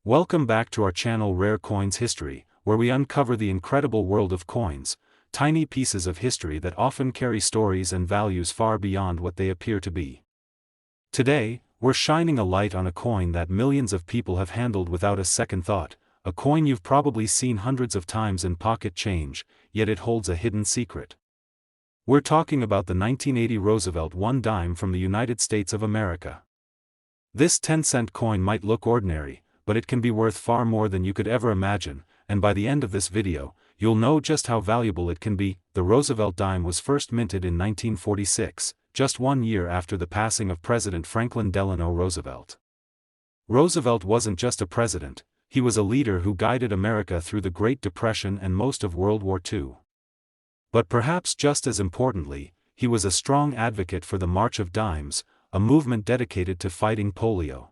Welcome back to our channel Rare Coins History, where we uncover the incredible world of coins, tiny pieces of history that often carry stories and values far beyond what they appear to be. Today, we're shining a light on a coin that millions of people have handled without a second thought, a coin you've probably seen hundreds of times in pocket change, yet it holds a hidden secret. We're talking about the 1980 Roosevelt 1 dime from the United States of America. This 10-cent coin might look ordinary, but it can be worth far more than you could ever imagine, and by the end of this video, you'll know just how valuable it can be. The Roosevelt dime was first minted in 1946, just 1 year after the passing of President Franklin Delano Roosevelt. Roosevelt wasn't just a president, he was a leader who guided America through the Great Depression and most of World War II. But perhaps just as importantly, he was a strong advocate for the March of Dimes, a movement dedicated to fighting polio.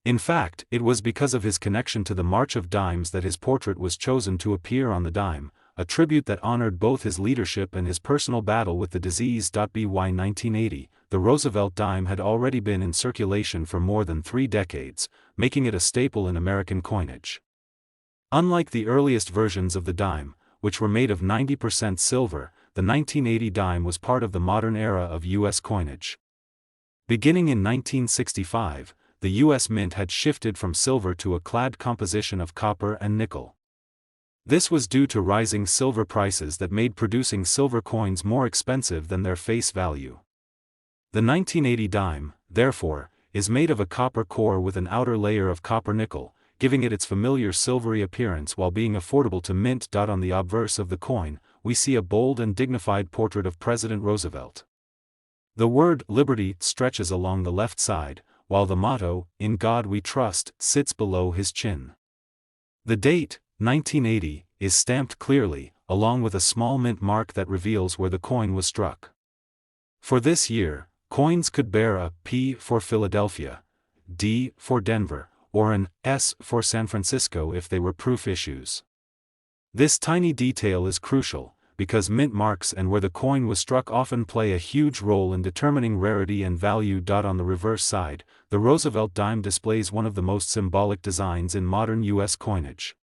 In fact, it was because of his connection to the March of Dimes that his portrait was chosen to appear on the dime, a tribute that honored both his leadership and his personal battle with the disease. By 1980, the Roosevelt dime had already been in circulation for more than 3 decades, making it a staple in American coinage. Unlike the earliest versions of the dime, which were made of 90% silver, the 1980 dime was part of the modern era of U.S. coinage. Beginning in 1965, the U.S. Mint had shifted from silver to a clad composition of copper and nickel. This was due to rising silver prices that made producing silver coins more expensive than their face value. The 1980 dime, therefore, is made of a copper core with an outer layer of copper nickel, giving it its familiar silvery appearance while being affordable to mint. On the obverse of the coin, we see a bold and dignified portrait of President Roosevelt. The word "Liberty" stretches along the left side, while the motto, "In God We Trust," sits below his chin. The date, 1980, is stamped clearly, along with a small mint mark that reveals where the coin was struck. For this year, coins could bear a P for Philadelphia, D for Denver, or an S for San Francisco if they were proof issues. This tiny detail is crucial, because mint marks and where the coin was struck often play a huge role in determining rarity and value. On the reverse side, the Roosevelt dime displays one of the most symbolic designs in modern U.S. coinage.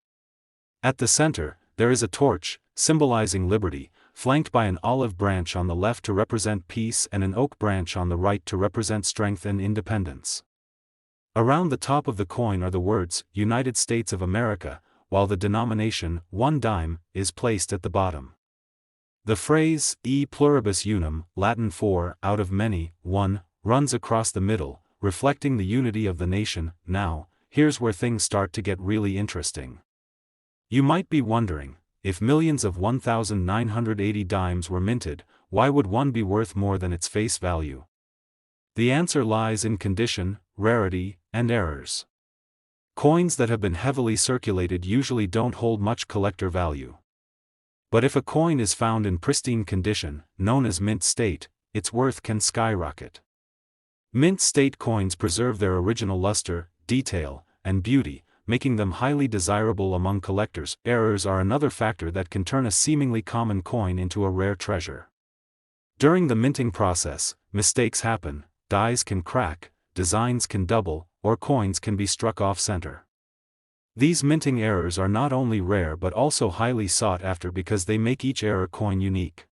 At the center, there is a torch, symbolizing liberty, flanked by an olive branch on the left to represent peace and an oak branch on the right to represent strength and independence. Around the top of the coin are the words, United States of America, while the denomination, 1 dime, is placed at the bottom. The phrase, e pluribus unum, Latin for, out of many, one, runs across the middle, reflecting the unity of the nation. Now, here's where things start to get really interesting. You might be wondering, if millions of 1,980 dimes were minted, why would one be worth more than its face value? The answer lies in condition, rarity, and errors. Coins that have been heavily circulated usually don't hold much collector value. But if a coin is found in pristine condition, known as mint state, its worth can skyrocket. Mint state coins preserve their original luster, detail, and beauty, making them highly desirable among collectors. Errors are another factor that can turn a seemingly common coin into a rare treasure. During the minting process, mistakes happen, dies can crack, designs can double, or coins can be struck off-center. These minting errors are not only rare but also highly sought after because they make each error coin unique.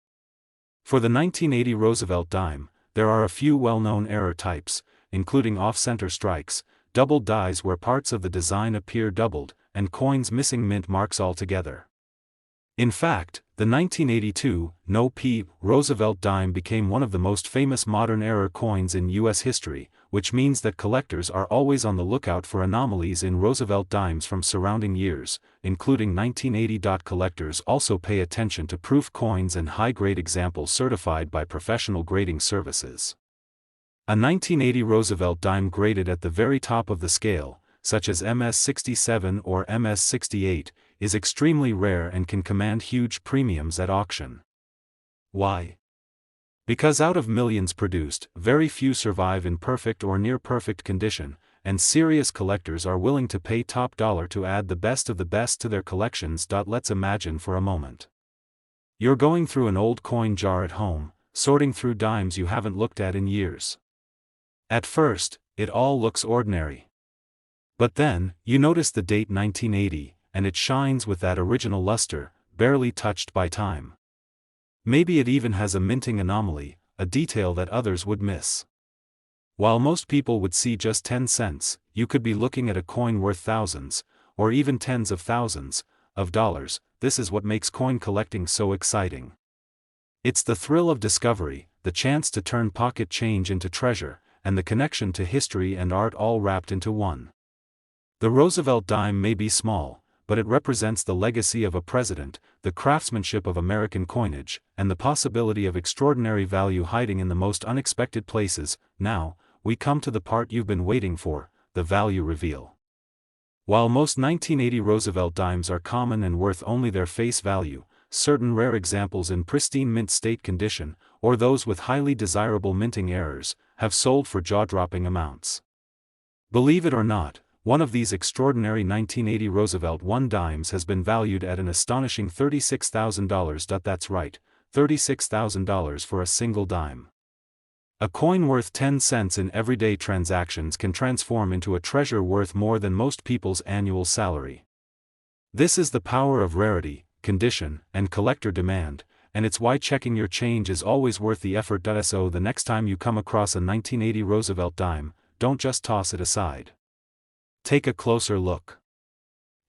For the 1980 Roosevelt dime, there are a few well-known error types, including off-center strikes, doubled dies where parts of the design appear doubled, and coins missing mint marks altogether. In fact, the 1982 No P Roosevelt dime became one of the most famous modern error coins in U.S. history, which means that collectors are always on the lookout for anomalies in Roosevelt dimes from surrounding years, including 1980. Collectors also pay attention to proof coins and high-grade examples certified by professional grading services. A 1980 Roosevelt dime graded at the very top of the scale, such as MS-67 or MS-68, is extremely rare and can command huge premiums at auction. Why? Because out of millions produced, very few survive in perfect or near-perfect condition, and serious collectors are willing to pay top dollar to add the best of the best to their collections. Let's imagine for a moment. You're going through an old coin jar at home, sorting through dimes you haven't looked at in years. At first, it all looks ordinary. But then, you notice the date 1980, and it shines with that original luster, barely touched by time. Maybe it even has a minting anomaly, a detail that others would miss. While most people would see just 10 cents, you could be looking at a coin worth thousands, or even tens of thousands, of dollars. This is what makes coin collecting so exciting. It's the thrill of discovery, the chance to turn pocket change into treasure, and the connection to history and art all wrapped into one. The Roosevelt dime may be small, but it represents the legacy of a president, the craftsmanship of American coinage, and the possibility of extraordinary value hiding in the most unexpected places. Now, we come to the part you've been waiting for, the value reveal. While most 1980 Roosevelt dimes are common and worth only their face value, certain rare examples in pristine mint state condition, or those with highly desirable minting errors, have sold for jaw-dropping amounts. Believe it or not, one of these extraordinary 1980 Roosevelt 1 dimes has been valued at an astonishing $36,000. That's right, $36,000 for a single dime. A coin worth 10 cents in everyday transactions can transform into a treasure worth more than most people's annual salary. This is the power of rarity, condition, and collector demand, and it's why checking your change is always worth the effort. So the next time you come across a 1980 Roosevelt dime, don't just toss it aside. Take a closer look.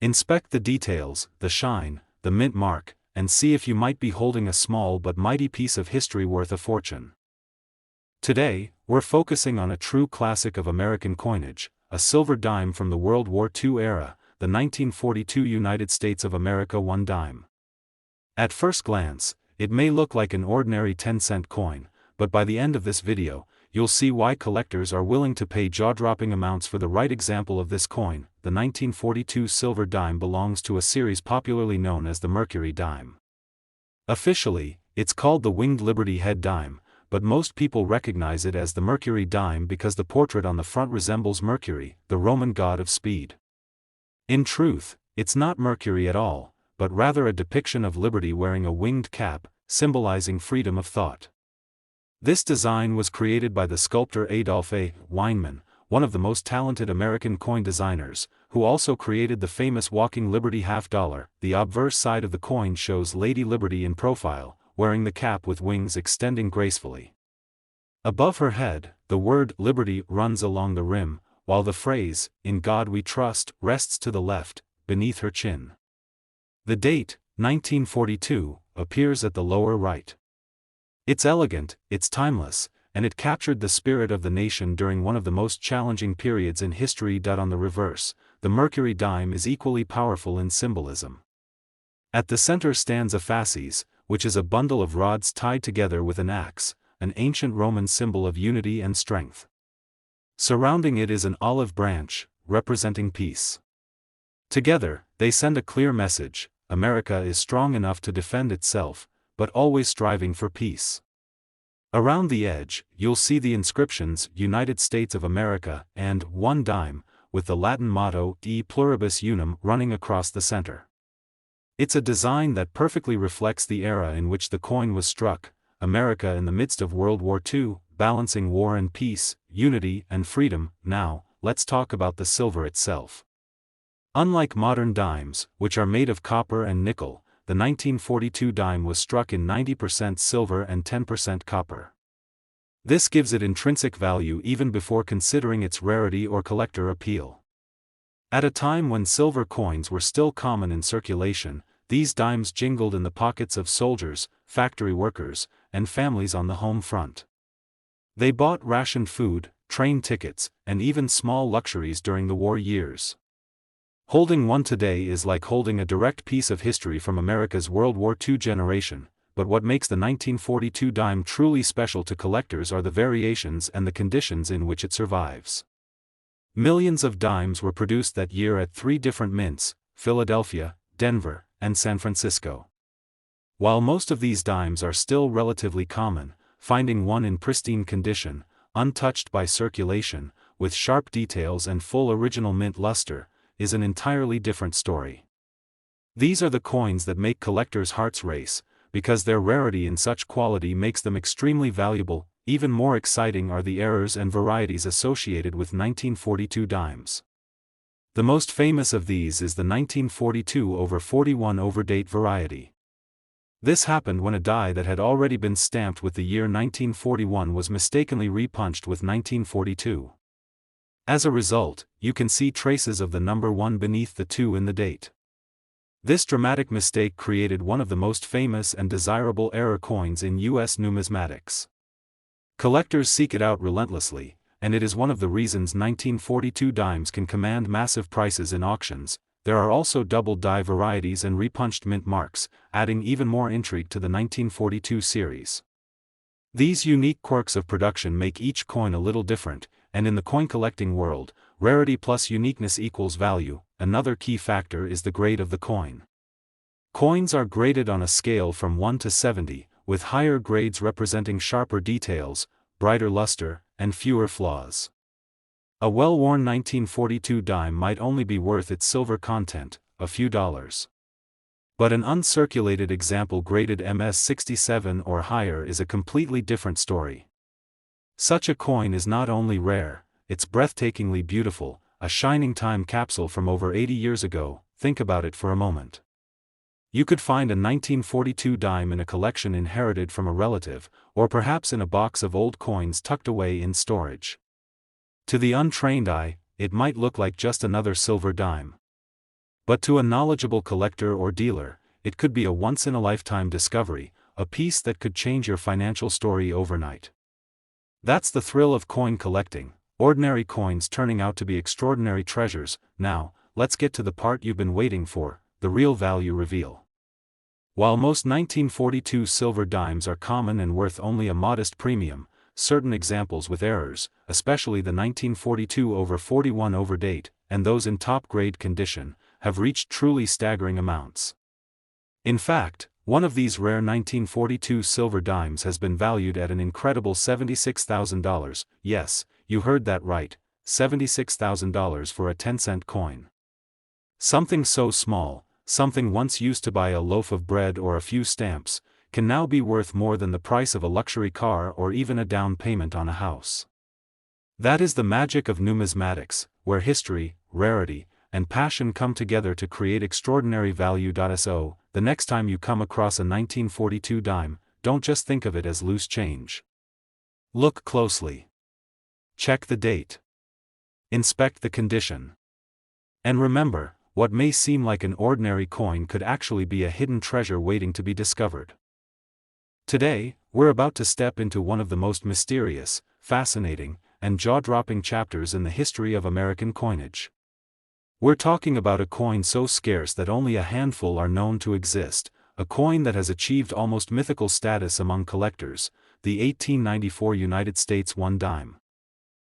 Inspect the details, the shine, the mint mark, and see if you might be holding a small but mighty piece of history worth a fortune. Today, we're focusing on a true classic of American coinage, a silver dime from the World War II era, the 1942 United States of America 1 dime. At first glance, it may look like an ordinary 10-cent coin, but by the end of this video, you'll see why collectors are willing to pay jaw-dropping amounts for the right example of this coin. The 1942 silver dime belongs to a series popularly known as the Mercury dime. Officially, it's called the Winged Liberty Head dime, but most people recognize it as the Mercury dime because the portrait on the front resembles Mercury, the Roman god of speed. In truth, it's not Mercury at all, but rather a depiction of liberty wearing a winged cap, symbolizing freedom of thought. This design was created by the sculptor Adolph A. Weinman, one of the most talented American coin designers, who also created the famous walking Liberty $50. The obverse side of the coin shows Lady Liberty in profile, wearing the cap with wings extending gracefully. Above her head, the word Liberty runs along the rim, while the phrase, "In God We Trust," rests to the left, beneath her chin. The date, 1942, appears at the lower right. It's elegant, it's timeless, and it captured the spirit of the nation during one of the most challenging periods in history. On the reverse, the Mercury dime is equally powerful in symbolism. At the center stands a fasces, which is a bundle of rods tied together with an axe, an ancient Roman symbol of unity and strength. Surrounding it is an olive branch, representing peace. Together, they send a clear message: America is strong enough to defend itself, but always striving for peace. Around the edge, you'll see the inscriptions United States of America and 1 dime, with the Latin motto E pluribus unum running across the center. It's a design that perfectly reflects the era in which the coin was struck, America in the midst of World War II, balancing war and peace, unity and freedom. Now, let's talk about the silver itself. Unlike modern dimes, which are made of copper and nickel, the 1942 dime was struck in 90% silver and 10% copper. This gives it intrinsic value even before considering its rarity or collector appeal. At a time when silver coins were still common in circulation, these dimes jingled in the pockets of soldiers, factory workers, and families on the home front. They bought rationed food, train tickets, and even small luxuries during the war years. Holding one today is like holding a direct piece of history from America's World War II generation, but what makes the 1942 dime truly special to collectors are the variations and the conditions in which it survives. Millions of dimes were produced that year at 3 different mints, Philadelphia, Denver, and San Francisco. While most of these dimes are still relatively common, finding one in pristine condition, untouched by circulation, with sharp details and full original mint luster, is an entirely different story. These are the coins that make collectors' hearts race, because their rarity in such quality makes them extremely valuable. Even more exciting are the errors and varieties associated with 1942 dimes. The most famous of these is the 1942/41 overdate variety. This happened when a die that had already been stamped with the year 1941 was mistakenly repunched with 1942. As a result, you can see traces of the number 1 beneath the 2 in the date. This dramatic mistake created one of the most famous and desirable error coins in U.S. numismatics. Collectors seek it out relentlessly, and it is one of the reasons 1942 dimes can command massive prices in auctions. There are also double die varieties and repunched mint marks, adding even more intrigue to the 1942 series. These unique quirks of production make each coin a little different, and in the coin collecting world, rarity plus uniqueness equals value. Another key factor is the grade of the coin. Coins are graded on a scale from 1 to 70, with higher grades representing sharper details, brighter luster, and fewer flaws. A well-worn 1942 dime might only be worth its silver content, a few dollars. But an uncirculated example graded MS-67 or higher is a completely different story. Such a coin is not only rare, it's breathtakingly beautiful, a shining time capsule from over 80 years ago. Think about it for a moment. You could find a 1942 dime in a collection inherited from a relative, or perhaps in a box of old coins tucked away in storage. To the untrained eye, it might look like just another silver dime. But to a knowledgeable collector or dealer, it could be a once-in-a-lifetime discovery, a piece that could change your financial story overnight. That's the thrill of coin collecting, ordinary coins turning out to be extraordinary treasures. Now, let's get to the part you've been waiting for, the real value reveal. While most 1942 silver dimes are common and worth only a modest premium, certain examples with errors, especially the 1942/41 overdate, and those in top-grade condition, have reached truly staggering amounts. In fact, one of these rare 1942 silver dimes has been valued at an incredible $76,000, yes, you heard that right, $76,000 for a 10-cent coin. Something so small, something once used to buy a loaf of bread or a few stamps, can now be worth more than the price of a luxury car or even a down payment on a house. That is the magic of numismatics, where history, rarity, and passion come together to create extraordinary value. So, the next time you come across a 1942 dime, don't just think of it as loose change. Look closely. Check the date. Inspect the condition. And remember, what may seem like an ordinary coin could actually be a hidden treasure waiting to be discovered. Today, we're about to step into one of the most mysterious, fascinating, and jaw-dropping chapters in the history of American coinage. We're talking about a coin so scarce that only a handful are known to exist, a coin that has achieved almost mythical status among collectors, the 1894 United States 1 dime.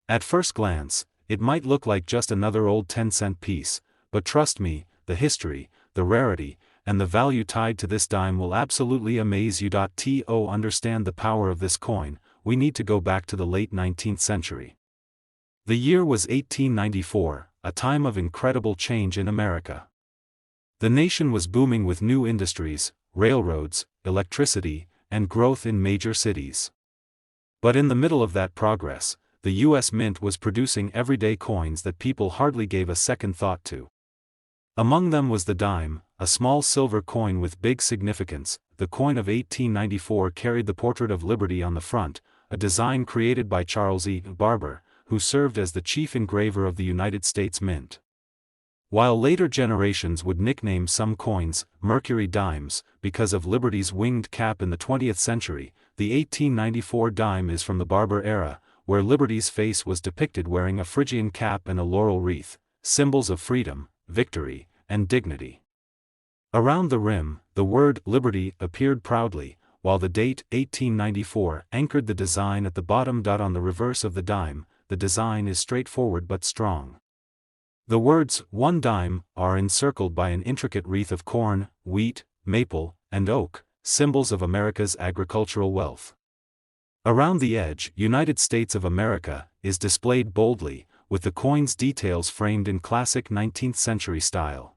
At first glance, it might look like just another old 10-cent piece, but trust me, the history, the rarity, and the value tied to this dime will absolutely amaze you. To understand the power of this coin, we need to go back to the late 19th century. The year was 1894, a time of incredible change in America. The nation was booming with new industries, railroads, electricity, and growth in major cities. But in the middle of that progress, the U.S. Mint was producing everyday coins that people hardly gave a second thought to. Among them was the dime, a small silver coin with big significance. The coin of 1894 carried the portrait of Liberty on the front, a design created by Charles E. Barber, who served as the chief engraver of the United States Mint. While later generations would nickname some coins Mercury dimes because of Liberty's winged cap in the 20th century, the 1894 dime is from the Barber era, where Liberty's face was depicted wearing a Phrygian cap and a laurel wreath, symbols of freedom, victory, and dignity. Around the rim, the word Liberty appeared proudly, while the date 1894 anchored the design at the bottom. On the reverse of the dime, the design is straightforward but strong. The words 1 dime are encircled by an intricate wreath of corn, wheat, maple, and oak, symbols of America's agricultural wealth. Around the edge, United States of America is displayed boldly, with the coin's details framed in classic 19th century style.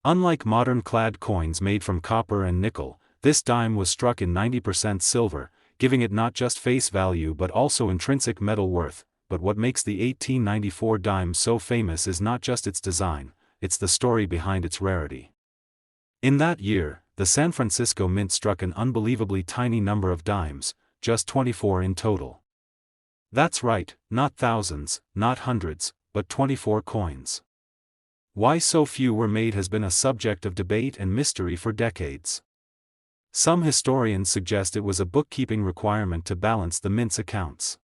Unlike modern clad coins made from copper and nickel, this dime was struck in 90% silver, giving it not just face value but also intrinsic metal worth. but what makes the 1894 dime so famous is not just its design, it's the story behind its rarity. In that year, the San Francisco Mint struck an unbelievably tiny number of dimes, just 24 in total. That's right, not thousands, not hundreds, but 24 coins. Why so few were made has been a subject of debate and mystery for decades. Some historians suggest it was a bookkeeping requirement to balance the mint's accounts.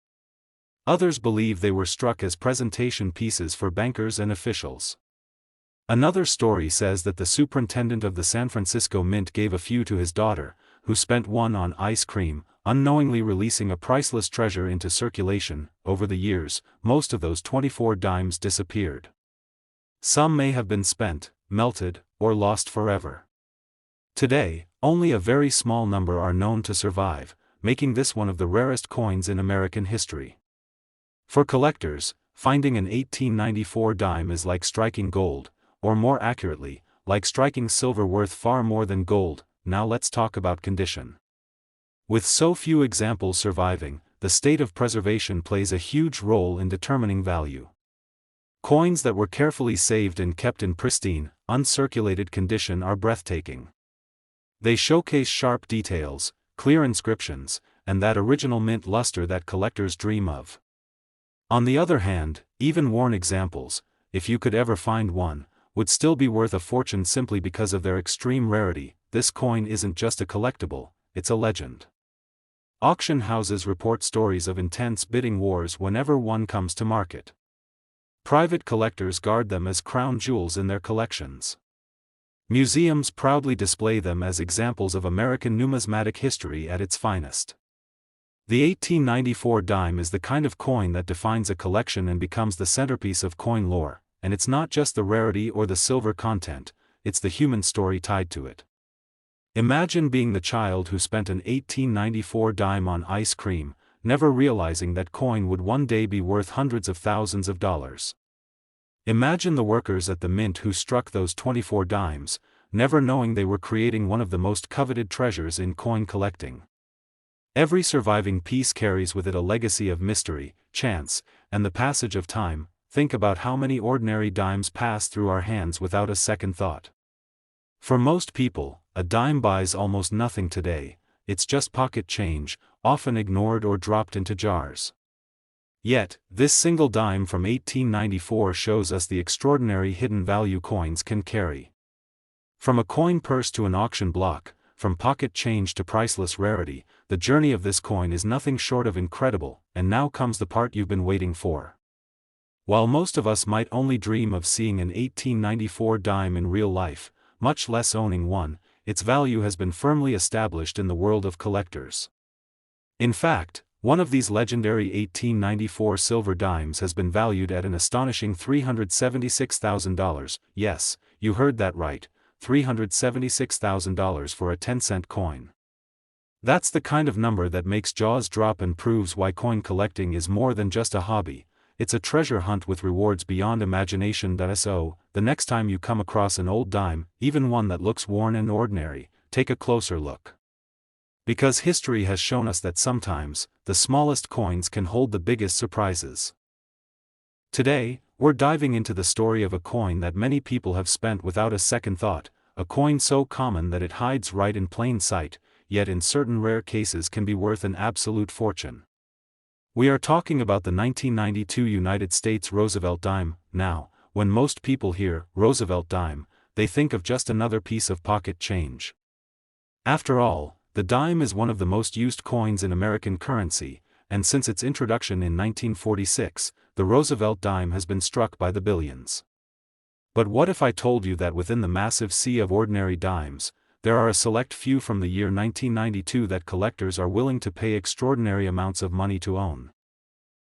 Others believe they were struck as presentation pieces for bankers and officials. Another story says that the superintendent of the San Francisco Mint gave a few to his daughter, who spent one on ice cream, unknowingly releasing a priceless treasure into circulation. Over the years, most of those 24 dimes disappeared. Some may have been spent, melted, or lost forever. Today, only a very small number are known to survive, making this one of the rarest coins in American history. For collectors, finding an 1894 dime is like striking gold, or more accurately, like striking silver worth far more than gold. Now let's talk about condition. With so few examples surviving, the state of preservation plays a huge role in determining value. Coins that were carefully saved and kept in pristine, uncirculated condition are breathtaking. They showcase sharp details, clear inscriptions, and that original mint luster that collectors dream of. On the other hand, even worn examples, if you could ever find one, would still be worth a fortune simply because of their extreme rarity. This coin isn't just a collectible, it's a legend. Auction houses report stories of intense bidding wars whenever one comes to market. Private collectors guard them as crown jewels in their collections. Museums proudly display them as examples of American numismatic history at its finest. The 1894 dime is the kind of coin that defines a collection and becomes the centerpiece of coin lore, and it's not just the rarity or the silver content, it's the human story tied to it. Imagine being the child who spent an 1894 dime on ice cream, never realizing that coin would one day be worth hundreds of thousands of dollars. Imagine the workers at the mint who struck those 24 dimes, never knowing they were creating one of the most coveted treasures in coin collecting. Every surviving piece carries with it a legacy of mystery, chance, and the passage of time. Think about how many ordinary dimes pass through our hands without a second thought. For most people, a dime buys almost nothing today, it's just pocket change, often ignored or dropped into jars. Yet, this single dime from 1894 shows us the extraordinary hidden value coins can carry. From a coin purse to an auction block, from pocket change to priceless rarity, the journey of this coin is nothing short of incredible. And now comes the part you've been waiting for. While most of us might only dream of seeing an 1894 dime in real life, much less owning one, its value has been firmly established in the world of collectors. In fact, one of these legendary 1894 silver dimes has been valued at an astonishing $376,000. Yes, you heard that right, $376,000 for a 10-cent coin. That's the kind of number that makes jaws drop and proves why coin collecting is more than just a hobby. It's a treasure hunt with rewards beyond imagination. So, the next time you come across an old dime, even one that looks worn and ordinary, take a closer look. Because history has shown us that sometimes, the smallest coins can hold the biggest surprises. Today, we're diving into the story of a coin that many people have spent without a second thought, a coin so common that it hides right in plain sight, yet in certain rare cases can be worth an absolute fortune. We are talking about the 1992 United States Roosevelt dime. Now, when most people hear Roosevelt dime, they think of just another piece of pocket change. After all, the dime is one of the most used coins in American currency, and since its introduction in 1946, the Roosevelt dime has been struck by the billions. But what if I told you that within the massive sea of ordinary dimes, there are a select few from the year 1992 that collectors are willing to pay extraordinary amounts of money to own?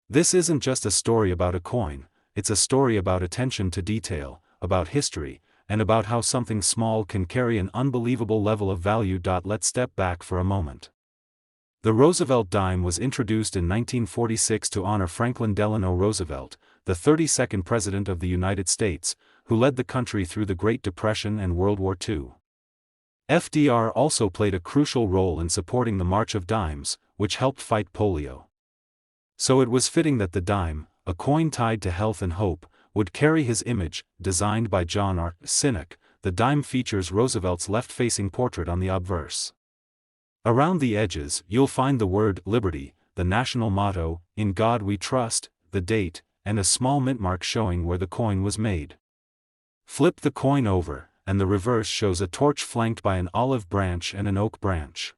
This isn't just a story about a coin, it's a story about attention to detail, about history, and about how something small can carry an unbelievable level of value. Let's step back for a moment. The Roosevelt dime was introduced in 1946 to honor Franklin Delano Roosevelt, the 32nd President of the United States, who led the country through the Great Depression and World War II. FDR also played a crucial role in supporting the March of Dimes, which helped fight polio. So it was fitting that the dime, a coin tied to health and hope, would carry his image. Designed by John R. Sinek, the dime features Roosevelt's left-facing portrait on the obverse. Around the edges, you'll find the word Liberty, the national motto, In God We Trust, the date, and a small mint mark showing where the coin was made. Flip the coin over, and the reverse shows a torch flanked by an olive branch and an oak branch.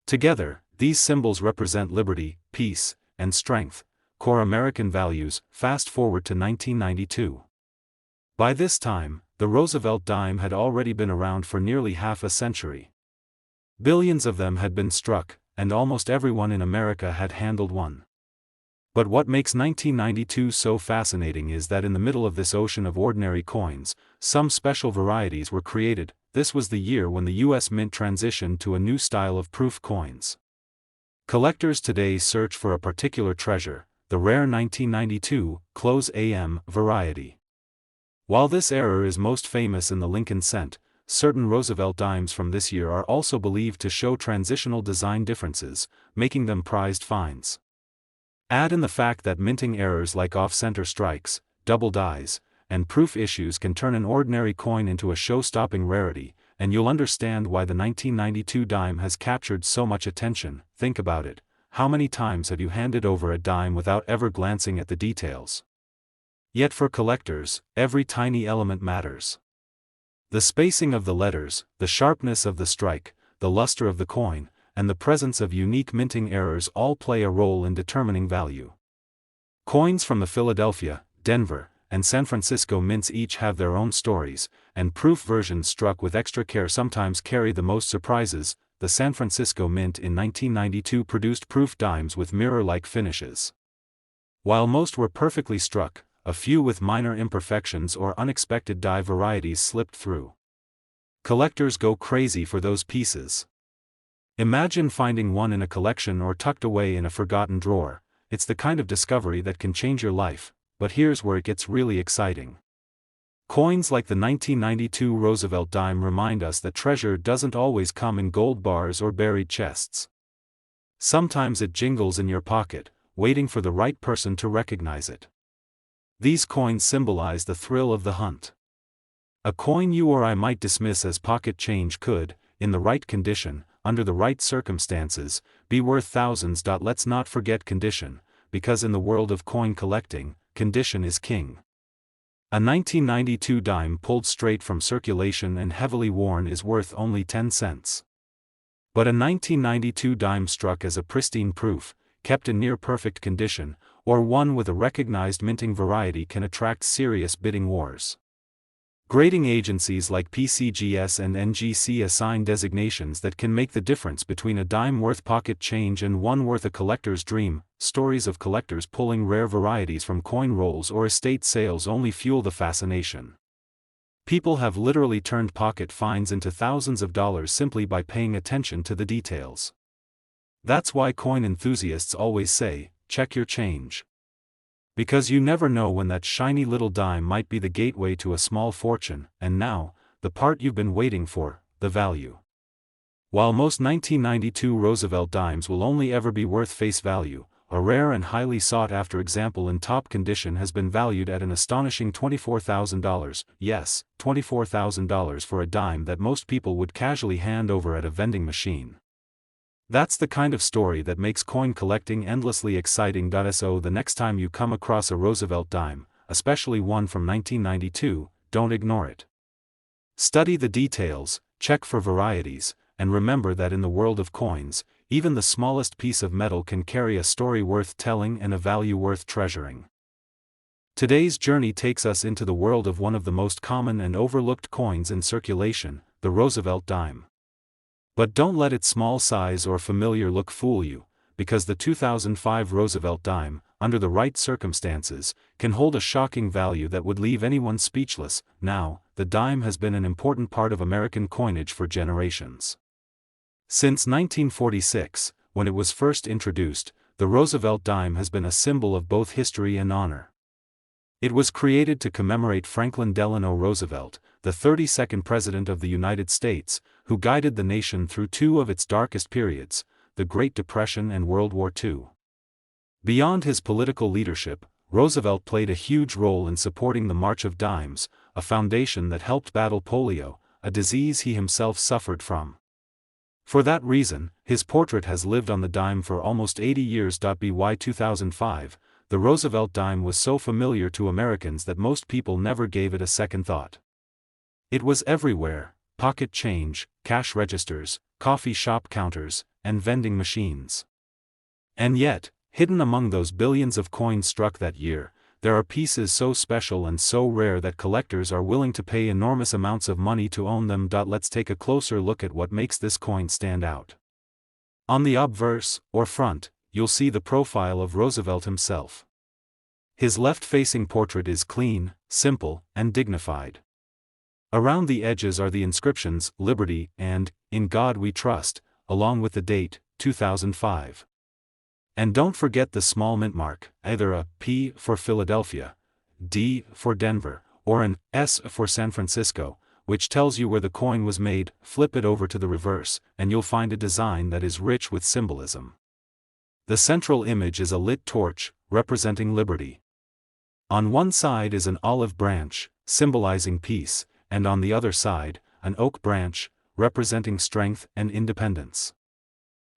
Together, these symbols represent liberty, peace, and strength, core American values. Fast forward to 1992. By this time, the Roosevelt dime had already been around for nearly half a century. Billions of them had been struck, and almost everyone in America had handled one. But what makes 1992 so fascinating is that in the middle of this ocean of ordinary coins, some special varieties were created. This was the year when the U.S. Mint transitioned to a new style of proof coins. Collectors today search for a particular treasure, the rare 1992 close AM variety. While this error is most famous in the Lincoln cent, certain Roosevelt dimes from this year are also believed to show transitional design differences, making them prized finds. Add in the fact that minting errors like off-center strikes, double dies, and proof issues can turn an ordinary coin into a show-stopping rarity, and you'll understand why the 1992 dime has captured so much attention. Think about it, how many times have you handed over a dime without ever glancing at the details? Yet for collectors, every tiny element matters. The spacing of the letters, the sharpness of the strike, the luster of the coin, and the presence of unique minting errors all play a role in determining value. Coins from the Philadelphia, Denver, and San Francisco mints each have their own stories, and proof versions struck with extra care sometimes carry the most surprises. The San Francisco Mint in 1992 produced proof dimes with mirror-like finishes. While most were perfectly struck, a few with minor imperfections or unexpected die varieties slipped through. Collectors go crazy for those pieces. Imagine finding one in a collection or tucked away in a forgotten drawer. It's the kind of discovery that can change your life, but here's where it gets really exciting. Coins like the 1992 Roosevelt dime remind us that treasure doesn't always come in gold bars or buried chests. Sometimes it jingles in your pocket, waiting for the right person to recognize it. These coins symbolize the thrill of the hunt. A coin you or I might dismiss as pocket change could, in the right condition, under the right circumstances, be worth thousands. Let's not forget condition, because in the world of coin collecting, condition is king. A 1992 dime pulled straight from circulation and heavily worn is worth only 10 cents. But a 1992 dime struck as a pristine proof, kept in near-perfect condition, or one with a recognized minting variety can attract serious bidding wars. Grading agencies like PCGS and NGC assign designations that can make the difference between a dime worth pocket change and one worth a collector's dream. Stories of collectors pulling rare varieties from coin rolls or estate sales only fuel the fascination. People have literally turned pocket finds into thousands of dollars simply by paying attention to the details. That's why coin enthusiasts always say, check your change. Because you never know when that shiny little dime might be the gateway to a small fortune. And now, the part you've been waiting for, the value. While most 1992 Roosevelt dimes will only ever be worth face value, a rare and highly sought-after example in top condition has been valued at an astonishing $24,000, yes, $24,000 for a dime that most people would casually hand over at a vending machine. That's the kind of story that makes coin collecting endlessly exciting. So the next time you come across a Roosevelt dime, especially one from 1992, don't ignore it. Study the details, check for varieties, and remember that in the world of coins, even the smallest piece of metal can carry a story worth telling and a value worth treasuring. Today's journey takes us into the world of one of the most common and overlooked coins in circulation, the Roosevelt dime. But don't let its small size or familiar look fool you, because the 2005 Roosevelt dime, under the right circumstances, can hold a shocking value that would leave anyone speechless. Now, the dime has been an important part of American coinage for generations. Since 1946, when it was first introduced, the Roosevelt dime has been a symbol of both history and honor. It was created to commemorate Franklin Delano Roosevelt, the 32nd President of the United States, who guided the nation through two of its darkest periods, the Great Depression and World War II. Beyond his political leadership, Roosevelt played a huge role in supporting the March of Dimes, a foundation that helped battle polio, a disease he himself suffered from. For that reason, his portrait has lived on the dime for almost 80 years. By 2005, the Roosevelt dime was so familiar to Americans that most people never gave it a second thought. It was everywhere: pocket change, cash registers, coffee shop counters, and vending machines. And yet, hidden among those billions of coins struck that year, there are pieces so special and so rare that collectors are willing to pay enormous amounts of money to own them. Let's take a closer look at what makes this coin stand out. On the obverse, or front, you'll see the profile of Roosevelt himself. His left-facing portrait is clean, simple, and dignified. Around the edges are the inscriptions, "Liberty" and "In God We Trust," along with the date, 2005. And don't forget the small mint mark, either a P for Philadelphia, D for Denver, or an S for San Francisco, which tells you where the coin was made. Flip it over to the reverse, and you'll find a design that is rich with symbolism. The central image is a lit torch, representing liberty. On one side is an olive branch, symbolizing peace, and on the other side, an oak branch, representing strength and independence.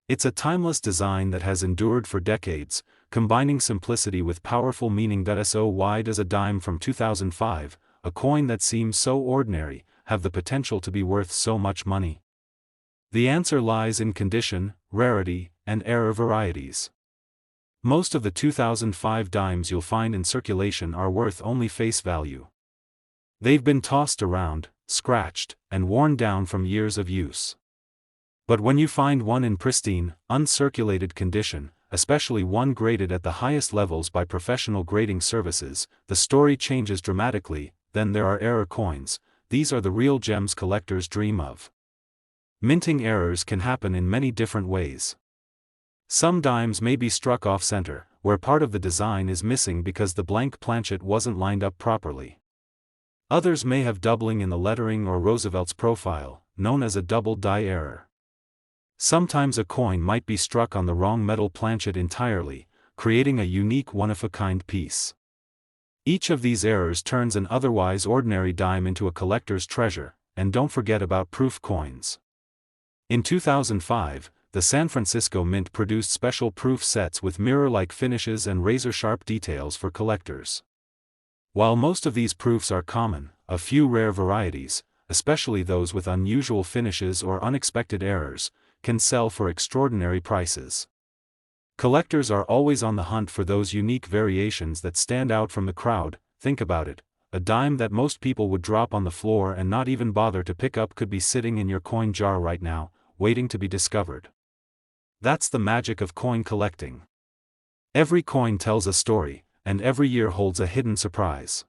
It's a timeless design that has endured for decades, combining simplicity with powerful meaning. So why does a dime from 2005, a coin that seems so ordinary, have the potential to be worth so much money? The answer lies in condition, rarity, and error varieties. Most of the 2005 dimes you'll find in circulation are worth only face value. They've been tossed around, scratched, and worn down from years of use. But when you find one in pristine, uncirculated condition, especially one graded at the highest levels by professional grading services, the story changes dramatically. Then there are error coins. These are the real gems collectors dream of. Minting errors can happen in many different ways. Some dimes may be struck off-center, where part of the design is missing because the blank planchet wasn't lined up properly. Others may have doubling in the lettering or Roosevelt's profile, known as a double die error. Sometimes a coin might be struck on the wrong metal planchet entirely, creating a unique one-of-a-kind piece. Each of these errors turns an otherwise ordinary dime into a collector's treasure. And don't forget about proof coins. In 2005, the San Francisco Mint produced special proof sets with mirror-like finishes and razor-sharp details for collectors. While most of these proofs are common, a few rare varieties, especially those with unusual finishes or unexpected errors, can sell for extraordinary prices. Collectors are always on the hunt for those unique variations that stand out from the crowd. Think about it: a dime that most people would drop on the floor and not even bother to pick up could be sitting in your coin jar right now, waiting to be discovered. That's the magic of coin collecting. Every coin tells a story, and every year holds a hidden surprise.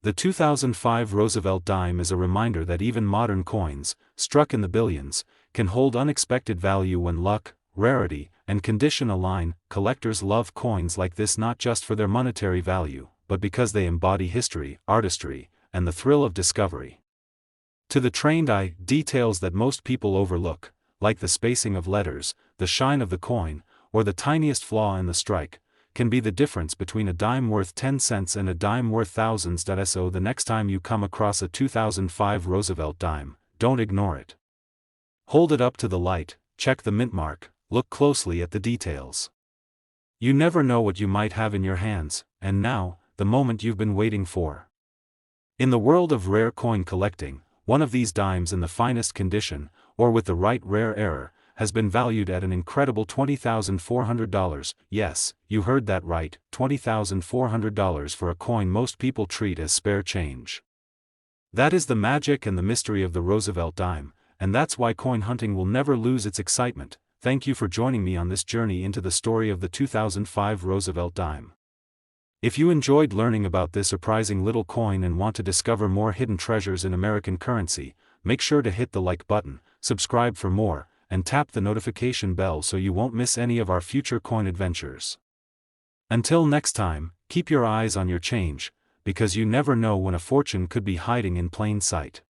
The 2005 Roosevelt dime is a reminder that even modern coins, struck in the billions, can hold unexpected value when luck, rarity, and condition align. Collectors love coins like this not just for their monetary value, but because they embody history, artistry, and the thrill of discovery. To the trained eye, details that most people overlook, like the spacing of letters, the shine of the coin, or the tiniest flaw in the strike, can be the difference between a dime worth 10 cents and a dime worth thousands. So the next time you come across a 2005 Roosevelt dime, don't ignore it. Hold it up to the light, check the mint mark, look closely at the details. You never know what you might have in your hands, and now, the moment you've been waiting for. In the world of rare coin collecting, one of these dimes in the finest condition, or with the right rare error, has been valued at an incredible $20,400. Yes, you heard that right, $20,400 for a coin most people treat as spare change. That is the magic and the mystery of the Roosevelt dime, and that's why coin hunting will never lose its excitement. Thank you for joining me on this journey into the story of the 2005 Roosevelt dime. If you enjoyed learning about this surprising little coin and want to discover more hidden treasures in American currency, make sure to hit the like button, subscribe for more, and tap the notification bell so you won't miss any of our future coin adventures. Until next time, keep your eyes on your change, because you never know when a fortune could be hiding in plain sight.